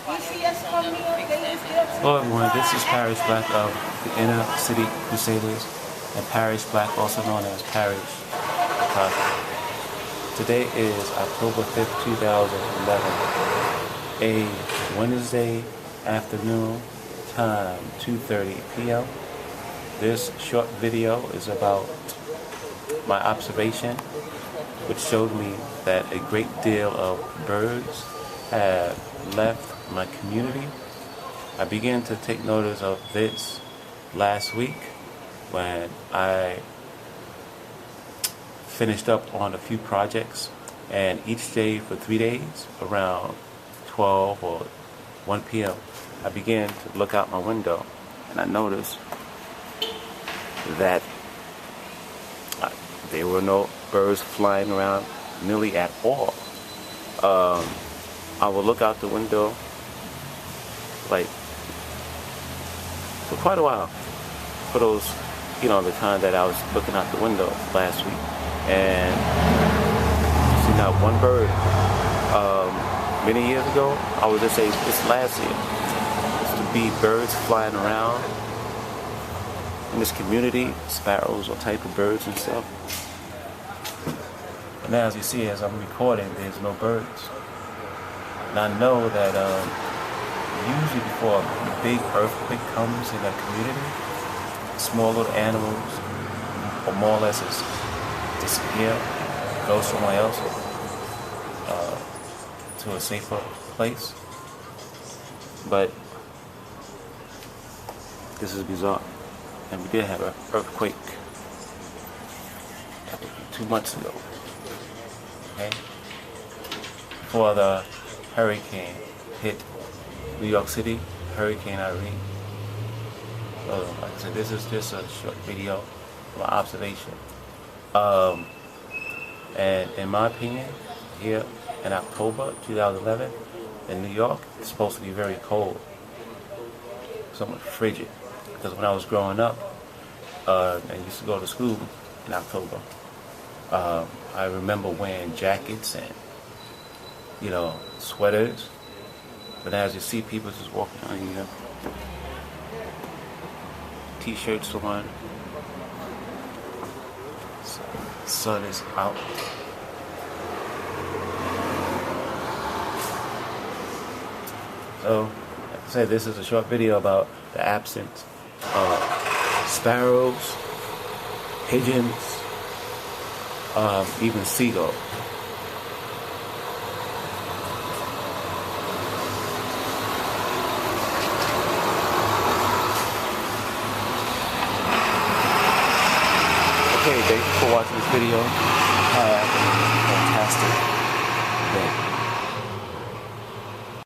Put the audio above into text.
Hello everyone, this is Parrish Black of the Inner City Crusaders and Parrish Black, also known as Parrish. Today is October 5th, 2011, a Wednesday afternoon, time 2:30 p.m. This short video is about my observation, which showed me that a great deal of birds have left my community. I began to take notice of this last week when I finished up on a few projects, and each day for 3 days around 12 or 1 p.m. I began to look out my window and I noticed that there were no birds flying around nearly at all. I would look out the window like for quite a while, for those, the time that I was looking out the window last week, and see not one bird. Many years ago, I would just say this last year, used to be birds flying around in this community, sparrows or type of birds and stuff. And now, as you see, as I'm recording, there's no birds. And I know that usually before a big earthquake comes in a community, small little animals, or more or less, disappear, go somewhere else, to a safer place. But this is bizarre. And we did have an earthquake 2 months ago. Okay? Before the hurricane hit New York City, Hurricane Irene. So, like I said, this is just a short video of my observation. And in my opinion, here in October 2011 in New York, it's supposed to be very cold, somewhat frigid. Because when I was growing up and used to go to school in October, I remember wearing jackets and sweaters. But as you see, people just walking on here, t-shirts on, sun is out. So, like I said, this is a short video about the absence of sparrows, pigeons, even seagulls. Okay, thank you for watching this video.